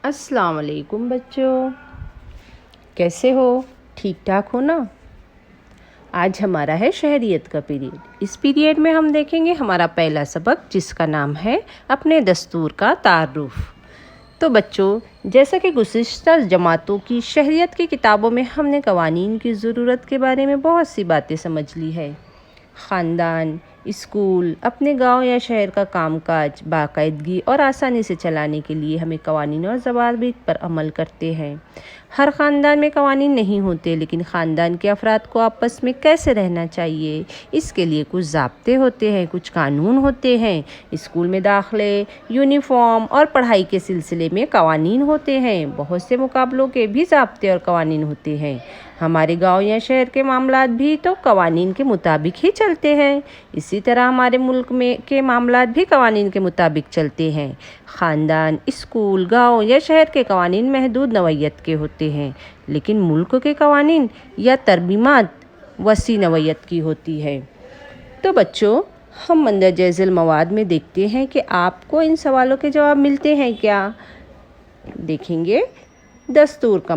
السلام علیکم بچوں، کیسے ہو؟ ٹھیک ٹھاک ہو نا؟ آج ہمارا ہے شہریت کا پیریڈ۔ اس پیریڈ میں ہم دیکھیں گے ہمارا پہلا سبق، جس کا نام ہے اپنے دستور کا تعارف۔ تو بچوں، جیسا کہ گزشتہ جماعتوں کی شہریت کی کتابوں میں ہم نے قوانین کی ضرورت کے بارے میں بہت سی باتیں سمجھ لی ہے۔ خاندان، اسکول، اپنے گاؤں یا شہر کا کام کاج باقاعدگی اور آسانی سے چلانے کے لیے ہمیں قوانین اور ضوابط پر عمل کرتے ہیں۔ ہر خاندان میں قوانین نہیں ہوتے، لیکن خاندان کے افراد کو آپس میں کیسے رہنا چاہیے، اس کے لیے کچھ ضابطے ہوتے ہیں، کچھ قانون ہوتے ہیں۔ اسکول میں داخلے، یونیفارم اور پڑھائی کے سلسلے میں قوانین ہوتے ہیں۔ بہت سے مقابلوں کے بھی ضابطے اور قوانین ہوتے ہیں۔ ہمارے گاؤں یا شہر کے معاملات بھی تو قوانین کے مطابق ہی چلتے ہیں۔ اسی طرح ہمارے ملک کے معاملات بھی قوانین کے مطابق چلتے ہیں۔ خاندان، اسکول، گاؤں یا شہر کے قوانین محدود نوعیت کے ہوتے ہیں، لیکن ملک کے قوانین یا ترمیمات وسیع نوعیت کی ہوتی ہے۔ تو بچوں، ہم مندرجہ ذیل مواد میں دیکھتے ہیں کہ آپ کو ان سوالوں کے جواب ملتے ہیں کیا؟ دیکھیں گے۔ دستور کا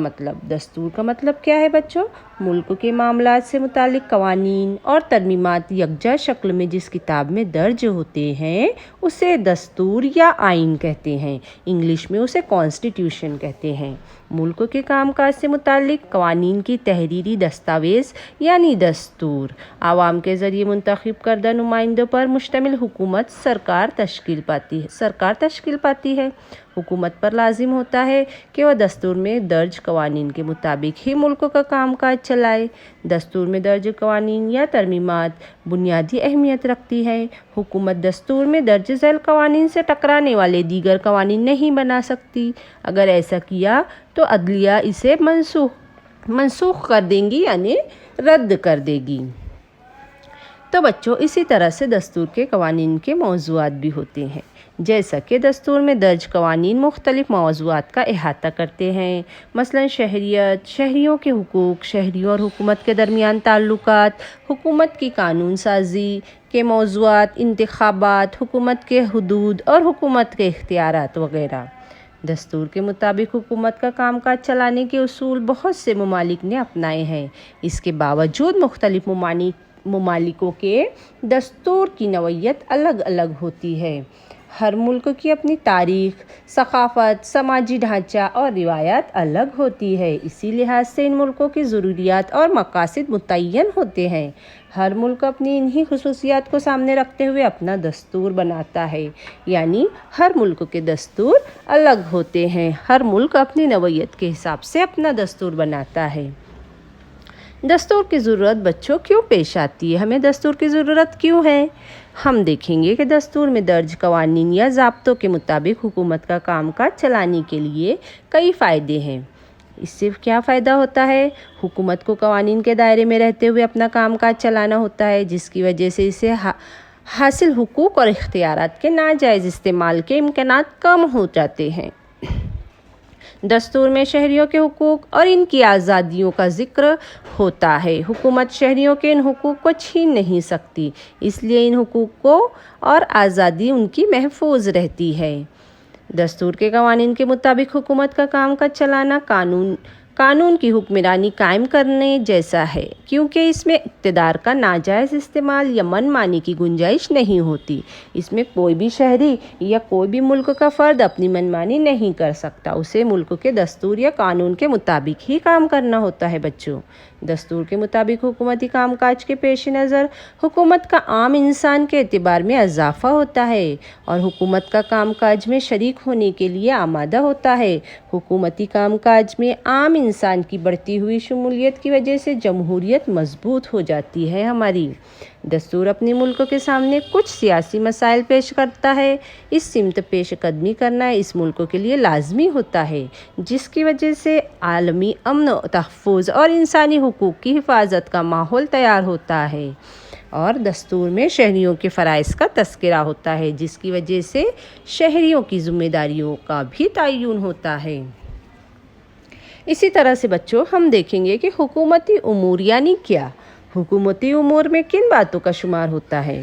مطلب کیا ہے بچوں؟ ملک کے معاملات سے متعلق قوانین اور ترمیمات یکجا شکل میں جس کتاب میں درج ہوتے ہیں اسے دستور یا آئین کہتے ہیں۔ انگلش میں اسے کانسٹیٹیوشن کہتے ہیں۔ ملک کے کام کاج سے متعلق قوانین کی تحریری دستاویز یعنی دستور عوام کے ذریعے منتخب کردہ نمائندوں پر مشتمل حکومت سرکار تشکیل پاتی ہے۔ حکومت پر لازم ہوتا ہے کہ وہ دستور میں درج قوانین کے مطابق ہی ملک کا کام کاج چلائے۔ دستور میں درج قوانین یا ترمیمات بنیادی اہمیت رکھتی ہے۔ حکومت دستور میں درج ذیل قوانین سے ٹکرانے والے دیگر قوانین نہیں بنا سکتی۔ اگر ایسا کیا تو عدلیہ اسے منسوخ کر دیں گی یعنی رد کر دے گی۔ تو بچوں، اسی طرح سے دستور کے قوانین کے موضوعات بھی ہوتے ہیں، جیسا کہ دستور میں درج قوانین مختلف موضوعات کا احاطہ کرتے ہیں۔ مثلاً شہریت، شہریوں کے حقوق، شہریوں اور حکومت کے درمیان تعلقات، حکومت کی قانون سازی کے موضوعات، انتخابات، حکومت کے حدود اور حکومت کے اختیارات وغیرہ۔ دستور کے مطابق حکومت کا کام کاج چلانے کے اصول بہت سے ممالک نے اپنائے ہیں۔ اس کے باوجود مختلف ممالکوں کے دستور کی نوعیت الگ الگ ہوتی ہے۔ ہر ملک کی اپنی تاریخ، ثقافت، سماجی ڈھانچہ اور روایات الگ ہوتی ہے۔ اسی لحاظ سے ان ملکوں کی ضروریات اور مقاصد متعین ہوتے ہیں۔ ہر ملک اپنی انہی خصوصیات کو سامنے رکھتے ہوئے اپنا دستور بناتا ہے، یعنی ہر ملک کے دستور الگ ہوتے ہیں۔ ہر ملک اپنی نوعیت کے حساب سے اپنا دستور بناتا ہے۔ دستور کی ضرورت بچوں کیوں پیش آتی ہے؟ ہمیں دستور کی ضرورت کیوں ہے؟ ہم دیکھیں گے کہ دستور میں درج قوانین یا ضابطوں کے مطابق حکومت کا کام کاج چلانے کے لیے کئی فائدے ہیں۔ اس سے کیا فائدہ ہوتا ہے؟ حکومت کو قوانین کے دائرے میں رہتے ہوئے اپنا کام کاج چلانا ہوتا ہے، جس کی وجہ سے اسے حاصل حقوق اور اختیارات کے ناجائز استعمال کے امکانات کم ہو جاتے ہیں۔ دستور میں شہریوں کے حقوق اور ان کی آزادیوں کا ذکر ہوتا ہے۔ حکومت شہریوں کے ان حقوق کو چھین نہیں سکتی، اس لیے ان حقوق کو اور آزادی ان کی محفوظ رہتی ہے۔ دستور کے قوانین کے مطابق حکومت کا کام کاج چلانا قانون کی حکمرانی قائم کرنے جیسا ہے، کیونکہ اس میں اقتدار کا ناجائز استعمال یا من مانی کی گنجائش نہیں ہوتی۔ اس میں کوئی بھی شہری یا کوئی بھی ملک کا فرد اپنی من مانی نہیں کر سکتا، اسے ملک کے دستور یا قانون کے مطابق ہی کام کرنا ہوتا ہے۔ بچوں، دستور کے مطابق حکومتی کام کاج کے پیش نظر حکومت کا عام انسان کے اعتبار میں اضافہ ہوتا ہے اور حکومت کا کام کاج میں شریک ہونے کے لیے آمادہ ہوتا ہے۔ حکومتی کام کاج میں عام انسان کی بڑھتی ہوئی شمولیت کی وجہ سے جمہوریت مضبوط ہو جاتی ہے ہماری۔ دستور اپنے ملک کے سامنے کچھ سیاسی مسائل پیش کرتا ہے۔ اس سمت پیش قدمی کرنا اس ملک کے لیے لازمی ہوتا ہے، جس کی وجہ سے عالمی امن و تحفظ اور انسانی حقوق کی حفاظت کا ماحول تیار ہوتا ہے، اور دستور میں شہریوں کے فرائض کا تذکرہ ہوتا ہے، جس کی وجہ سے شہریوں کی ذمہ داریوں کا بھی تعین ہوتا ہے۔ اسی طرح سے بچوں، ہم دیکھیں گے کہ حکومتی امور یعنی کیا؟ حکومتی امور میں کن باتوں کا شمار ہوتا ہے؟